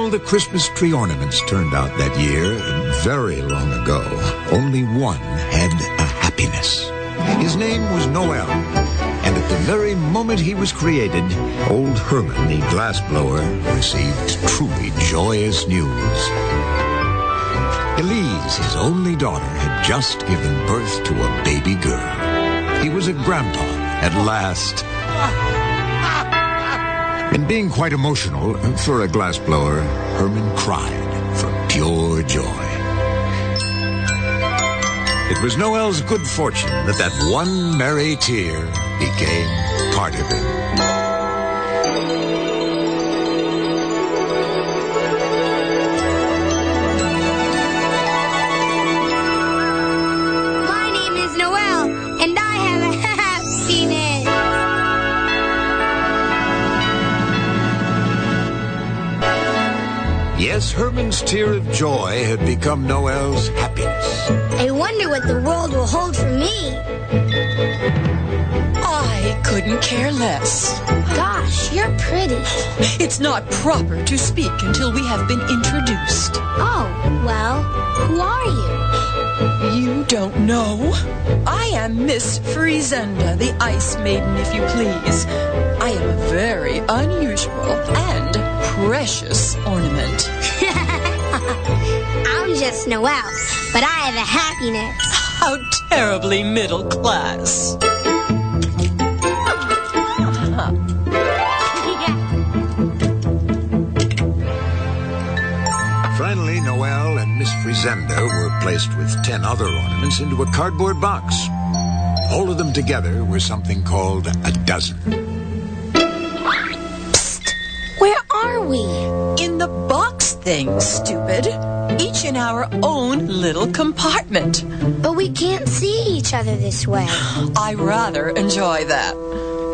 all the Christmas tree ornaments turned out that year, very long ago, only one had a happiness. His name was Noel, and at the very moment he was created, old Herman, the glassblower, received truly joyous news. Elise, his only daughter, had just given birth to a baby girl. He was a grandpa at last. And being quite emotional for a glassblower, Herman cried for pure joy. It was Noel's good fortune that one merry tear became part of him. My name is Noel, and I have a happiness. Yes, Herman's tear of joy had become Noel's happiness. I wonder what the world will hold for me. I couldn't care less. Gosh, you're pretty. It's not proper to speak until we have been introduced. Oh, well, who are you? You don't know? I am Miss Friesenda, the Ice Maiden, if you please. I am a very unusual and precious ornament. I'm just Noel, but I have a happiness. How terribly middle class. Finally, Noel and Miss Friesenda were placed with 10 other ornaments into a cardboard box. All of them together were something called a dozen. Psst! Where are we? In the box thing, stupid. Each in our own little compartment. But we can't see each other this way. I rather enjoy that.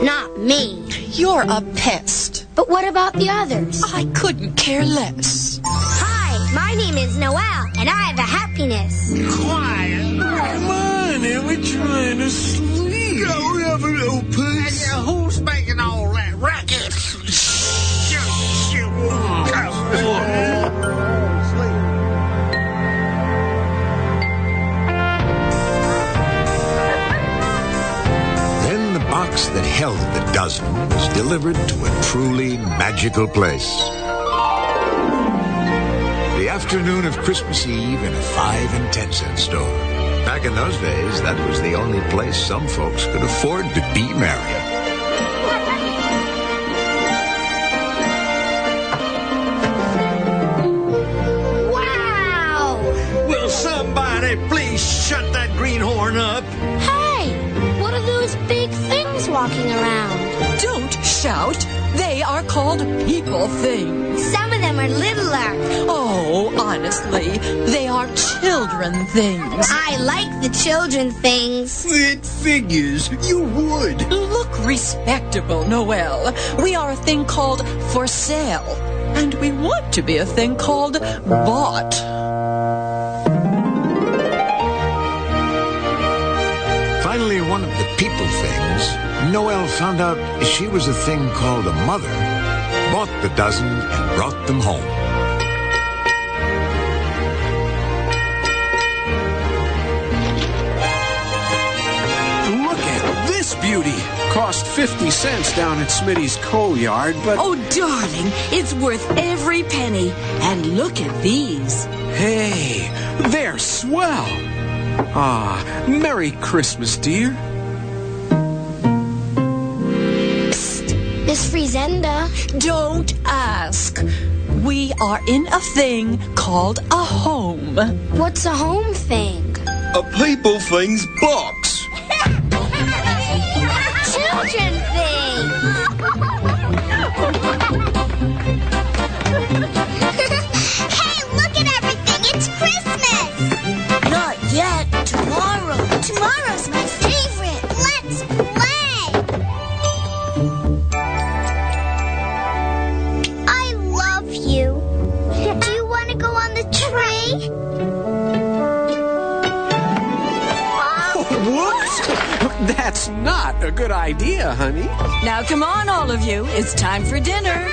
Not me. You're a pest. But what about the others? I couldn't care less. Hi, my name is Noel, and I have a happiness. Quiet. Come on, we're trying to sleep. Go have a little peace. Who's making all that racket? Then the box that held the dozen was delivered to a truly magical place. The afternoon of Christmas Eve in a 5 and 10 cent store. Back in those days, that was the only place some folks could afford to be merry. Wow! Will somebody please shut that greenhorn up? Hey, what are those big things walking around? Don't shout. They are called people things. Some of them are littler. Oh, honestly, they are children things. I like the children things. It figures. You would. Look respectable, Noel. We are a thing called for sale. And we want to be a thing called bought. Finally, one of the people things, Noel found out she was a thing called a mother, bought the dozen and brought them home. Look at this beauty. Cost 50 cents down at Smitty's coal yard, but... Oh, darling, it's worth every penny. And look at these. Hey, they're swell. Ah, Merry Christmas, dear. Psst, Miss Friesenda. Don't ask. We are in a thing called a home. What's a home thing? A people thing's box. Children thing. Hey, look at everything. It's Christmas. Not yet. Tomorrow. Tomorrow's my favorite. Let's play. I love you. Do you want to go on the tree? Whoops! That's not a good idea, honey. Now, come on, all of you. It's time for dinner.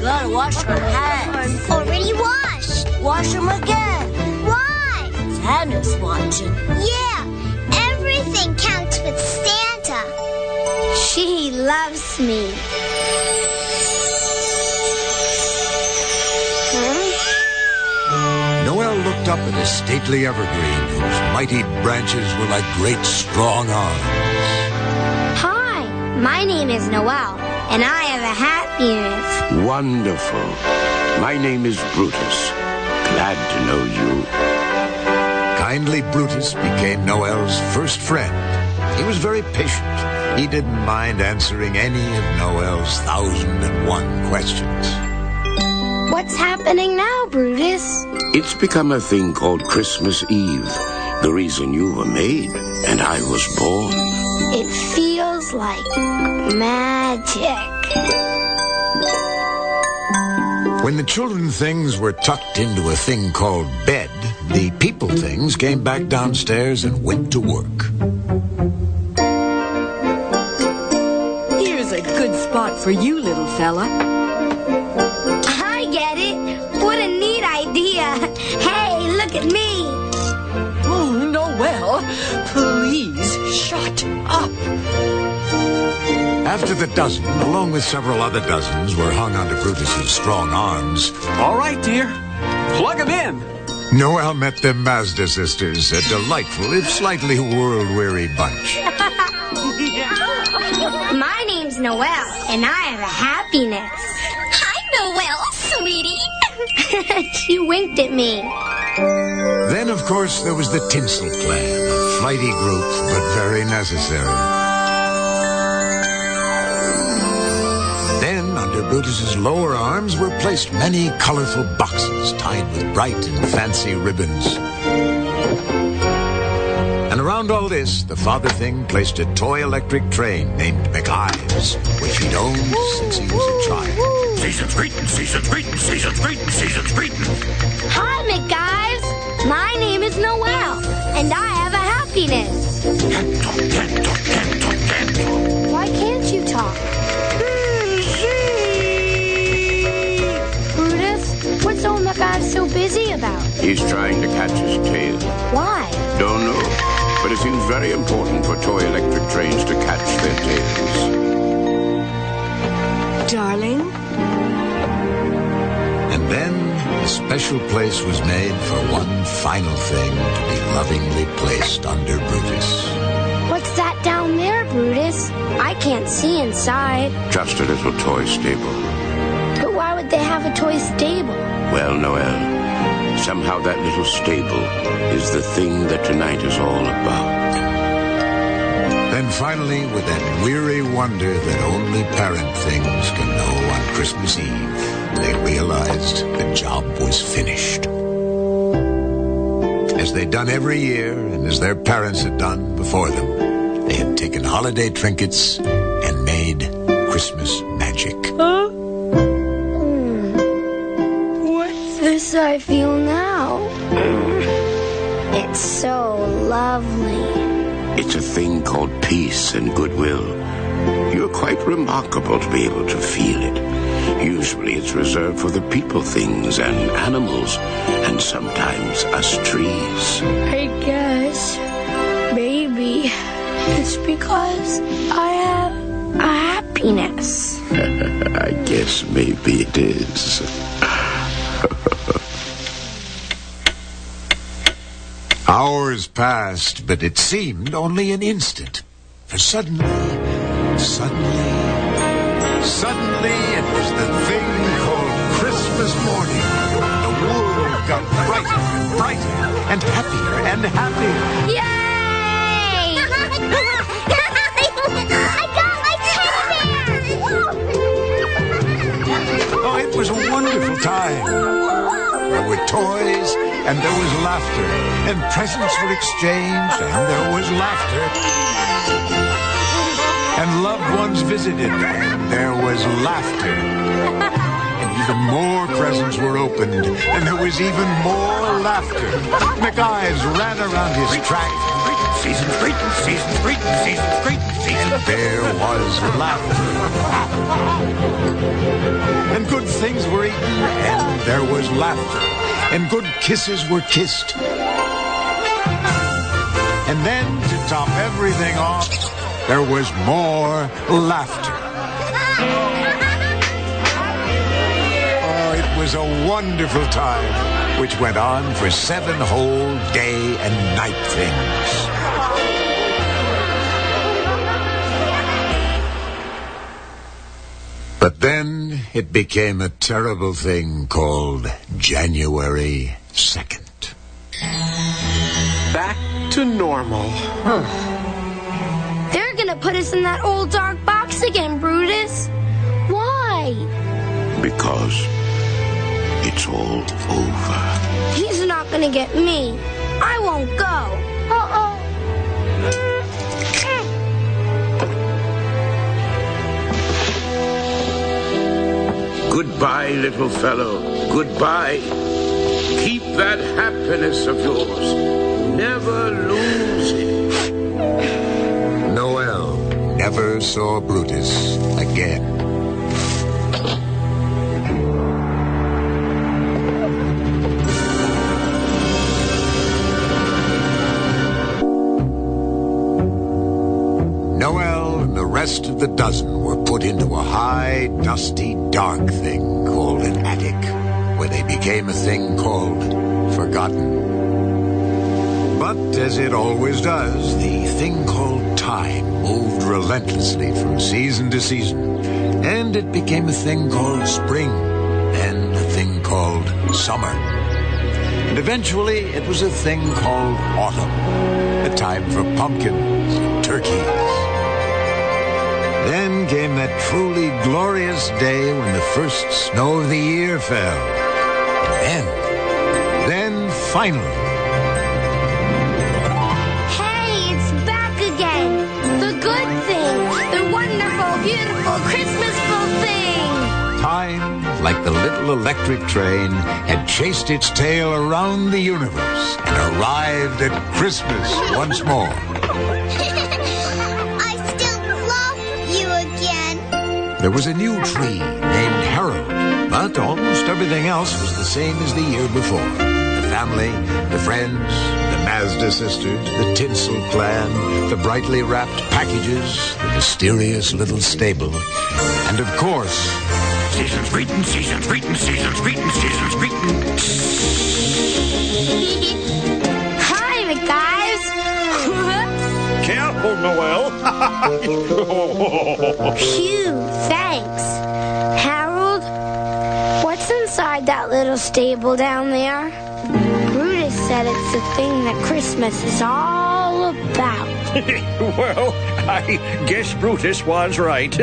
gotta wash her hands. Already washed. Wash them again. Why? Santa's watching. Yeah, everything counts with Santa. She loves me. Noel looked up at a stately evergreen whose mighty branches were like great strong arms. Hi, my name is Noel, and I have a happiness. Wonderful. My name is Brutus. Glad to know you. Kindly Brutus became Noel's first friend. He was very patient. He didn't mind answering any of Noel's 1,001 questions. What's happening now, Brutus? It's become a thing called Christmas Eve. The reason you were made and I was born. It feels like magic. When the children things were tucked into a thing called bed, the people things came back downstairs and went to work. Here's a good spot for you, little fella. I get it. What a neat idea. Hey, look at me. Oh, Noel, please shut up. After the dozen, along with several other dozens, were hung onto Brutus's strong arms, All right, dear. Plug him in. Noel met the Mazda sisters, a delightful, if slightly world-weary bunch. My name's Noel, and I have a happiness. Hi, Noel, sweetie. She winked at me. Then, of course, there was the Tinsel Clan, a flighty group, but very necessary. Then, under Brutus's lower arms were placed many colorful boxes tied with bright and fancy ribbons. And around all this, the father thing placed a toy electric train named McIves, which he'd owned since he was a child. Season's greeting, season's greeting, season's greeting, season's greeting. Hi, McGives. My name is Noel, and I have a happiness. Can't talk, can't talk, can't talk, can't talk. Why can't you talk? Brutus, what's old McGives so busy about? He's trying to catch his tail. Why? Don't know. But it seems very important for toy electric trains to catch their tails. Darling? And then a special place was made for one final thing to be lovingly placed under Brutus. What's that down there, Brutus? I can't see inside. Just a little toy stable. But why would they have a toy stable? Well, Noel, somehow that little stable is the thing that tonight is all about. Then finally, with that weary wonder that only parent things can know on Christmas Eve, they realized the job was finished. As they'd done every year, and as their parents had done before them, they had taken holiday trinkets and made Christmas magic. What's this I feel now? It's so lovely. It's a thing called peace and goodwill. You're quite remarkable to be able to feel it. Usually it's reserved for the people things and animals, and sometimes us trees. I guess maybe it's because I have a happiness. I guess maybe it is. Hours passed, but it seemed only an instant. For suddenly, it was the thing called Christmas morning. The world got brighter and brighter, and happier and happier. Yay! I got my teddy bear! Oh, it was a wonderful time. There were toys, and there was laughter, and presents were exchanged, and there was laughter. And loved ones visited, and there was laughter. And even more presents were opened, and there was even more laughter. McIves ran around his track. Season's greeting, season's greeting, season's greeting, season's There was laughter. and good things were eaten, and there was laughter, and good kisses were kissed. And then, to top everything off, there was more laughter. Oh, it was a wonderful time, which went on for 7 whole day and night things. But then it became a terrible thing called January 2nd. Back to normal. They're gonna put us in that old dark box again, Brutus. Why? Because it's all over. He's not gonna get me. I won't go. Uh-oh. Goodbye, little fellow. Goodbye. Keep that happiness of yours. Never lose it. Noel never saw Brutus again. Noel and the rest of the dozen were put into a high, dusty, dark thing called an attic, where they became a thing called forgotten. But as it always does, the thing called time moved relentlessly from season to season, and it became a thing called spring, then a thing called summer. And eventually it was a thing called autumn, a time for pumpkins and turkeys. Then came that truly glorious day when the first snow of the year fell. And then finally... Hey, it's back again. The good thing. The wonderful, beautiful, Christmasful thing. Time, like the little electric train, had chased its tail around the universe and arrived at Christmas once more. I still love you again. There was a new tree named Harold, but almost everything else was the same as the year before. The family, the friends, the Mazda sisters, the tinsel clan, the brightly wrapped packages, the mysterious little stable, and of course... Season's greeting, season's greeting, season's greeting, season's greeting. Hi, guys. Careful, Noel. Phew, thanks. Harold, what's inside that little stable down there? Brutus said it's the thing that Christmas is all about. Well, I guess Brutus was right.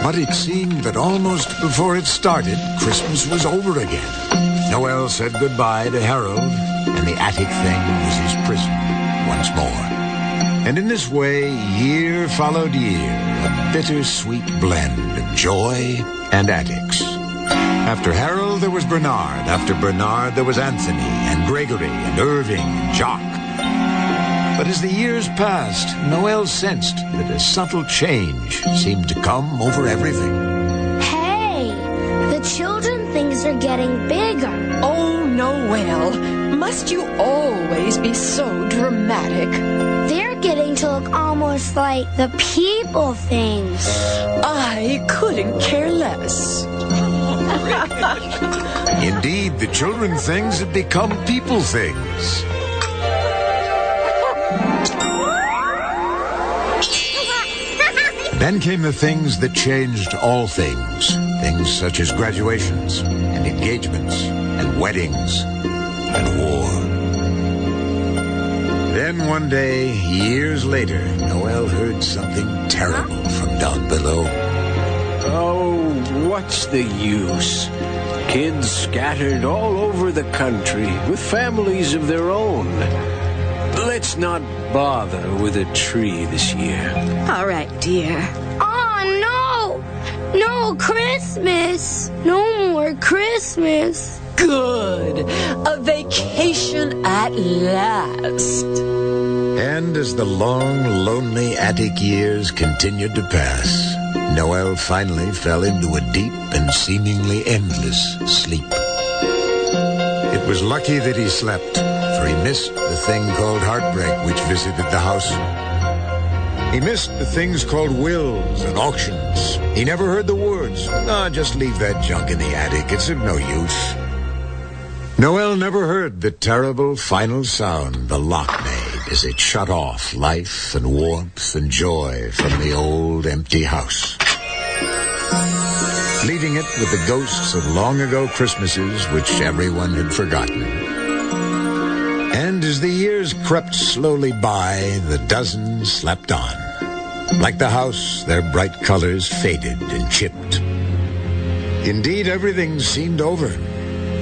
But it seemed that almost before it started, Christmas was over again. Noel said goodbye to Harold, and the attic thing was his prison once more. And in this way, year followed year, a bittersweet blend of joy and attics. After Harold, there was Bernard. After Bernard, there was Anthony, and Gregory, and Irving, and Jock. But as the years passed, Noel sensed that a subtle change seemed to come over everything. Hey, the children things are getting bigger. Oh, Noel, must you always be so dramatic? They're getting to look almost like the people things. I couldn't care less. Indeed, the children things had become people things. Then came the things that changed all things. Things such as graduations, and engagements, and weddings, and war. Then one day, years later, Noel heard something terrible from down below. Oh, what's the use? Kids scattered all over the country with families of their own. Let's not bother with a tree this year. All right, dear. Oh, no! No Christmas! No more Christmas! Good. A vacation at last. And as the long, lonely attic years continued to pass, Noel finally fell into a deep and seemingly endless sleep. It was lucky that he slept, for he missed the thing called heartbreak which visited the house. He missed the things called wills and auctions. He never heard the words, just leave that junk in the attic, it's of no use. Noel never heard the terrible final sound the lock made as it shut off life and warmth and joy from the old empty house, leaving it with the ghosts of long-ago Christmases which everyone had forgotten. And as the years crept slowly by, the dozen slept on. Like the house, their bright colors faded and chipped. Indeed, everything seemed over.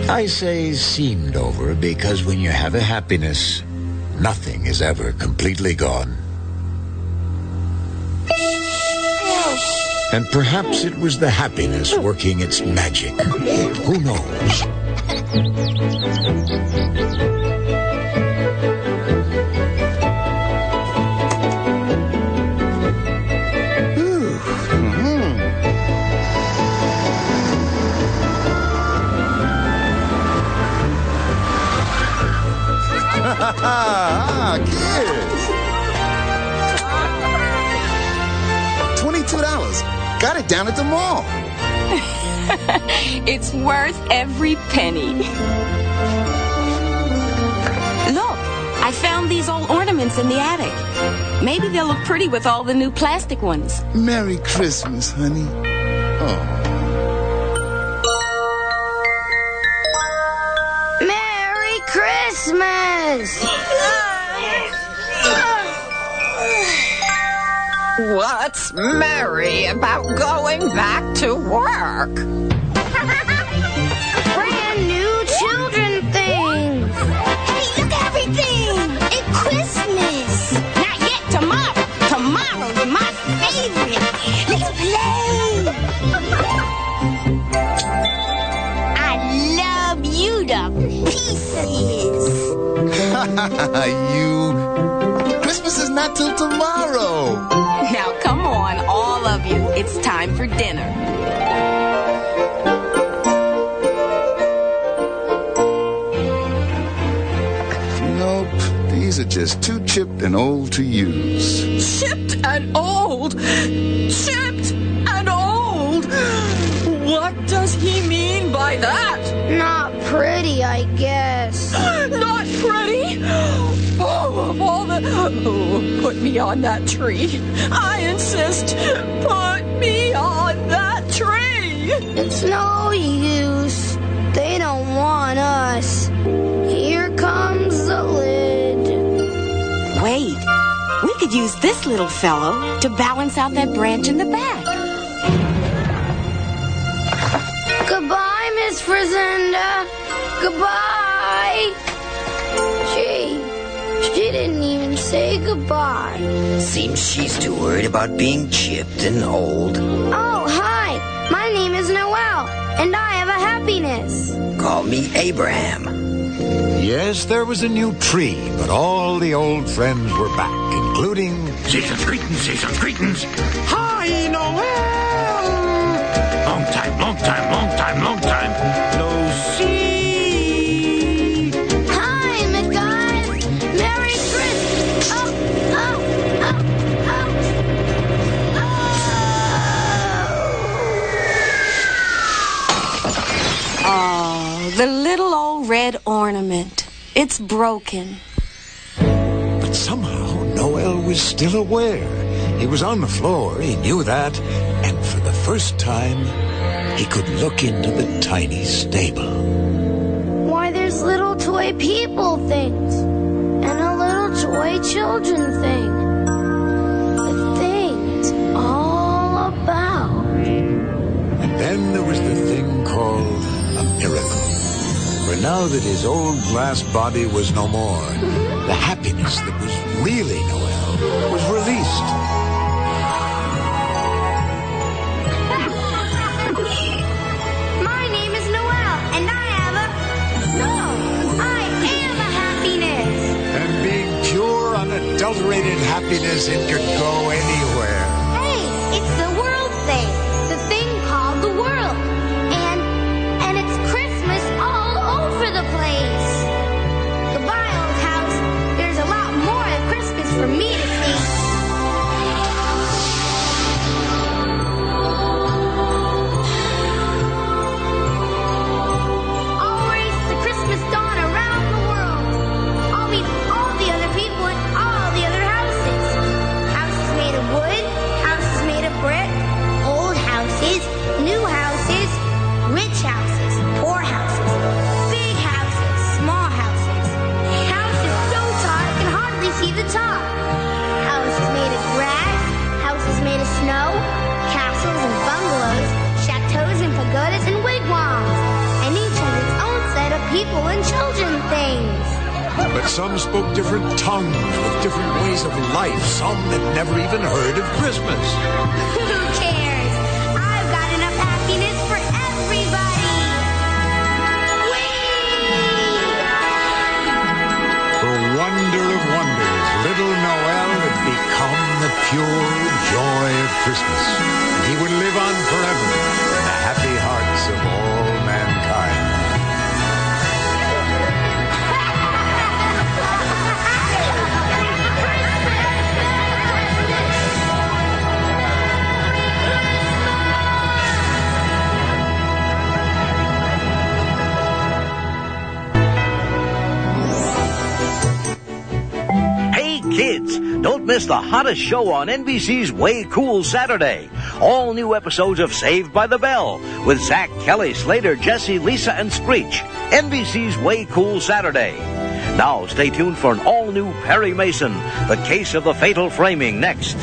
I say seemed over because when you have a happiness, nothing is ever completely gone. And perhaps it was the happiness working its magic. Who knows? Kids! $22. Got it down at the mall. It's worth every penny. Look, I found these old ornaments in the attic. Maybe they'll look pretty with all the new plastic ones. Merry Christmas, honey. Oh. Merry Christmas! What's merry about going back to work? Brand new children things! Hey, look at everything! It's Christmas! Not yet, tomorrow. Tomorrow's my favorite. Let's play! I love you to pieces! Christmas is not till tomorrow. Now, come on, all of you. It's time for dinner. Nope, these are just too chipped and old to use. Chipped and old? Chipped and old? What does he mean by that? Not pretty, I guess. Not pretty? Oh, of all the... Oh, put me on that tree. I insist. Put me on that tree. It's no use. They don't want us. Here comes the lid. Wait, we could use this little fellow to balance out that branch in the back. Goodbye, Miss Frizenda. Goodbye. She didn't even say goodbye. Seems she's too worried about being chipped and old. Oh, hi. My name is Noel, and I have a happiness. Call me Abraham. Yes, there was a new tree, but all the old friends were back, including... Season's greetings, season's greetings. Hi, Noel! Long time, long time, long time, long time. No see. Hi, Miss Guys. Merry Christmas. Oh, the little old red ornament. It's broken. But somehow Noel was still aware. He was on the floor, he knew that, and for the first time, he could look into the tiny stable. Why, there's little toy people things, and a little toy children thing. The thing's all about. And then there was the thing called a miracle. For now that his old glass body was no more, the happiness that was really Noel was released. My name is Noel, and I am a happiness. And being pure on a unadulterated happiness it could go anywhere. Hey, it's the world thing. The thing called the world. And it's Christmas all over the place. Goodbye, old house. There's a lot more of Christmas for me to see. I'll race the Christmas dawn around the world. I'll meet all the other people in all the other houses. Houses made of wood, houses made of brick, old houses, new houses, rich houses, poor houses, big houses, small houses. Houses so tall I can hardly see the top. Houses made of grass, houses made of snow, castles and bungalows, chateaus and pagodas and wigwams. And each has its own set of people and children things. But some spoke different tongues with different ways of life. Some had never even heard of Christmas. Who cares? I've got enough happiness for everybody. Whee! For wonder of wonders, little Noel had become the pure joy of Christmas. He would live on forever in the happy hearts of all mankind. Hey kids, don't miss the hottest show on NBC's Way Cool Saturday. All new episodes of Saved by the Bell with Zach, Kelly, Slater, Jesse, Lisa, and Screech. NBC's Way Cool Saturday. Now stay tuned for an all-new Perry Mason, The Case of the Fatal Framing, next.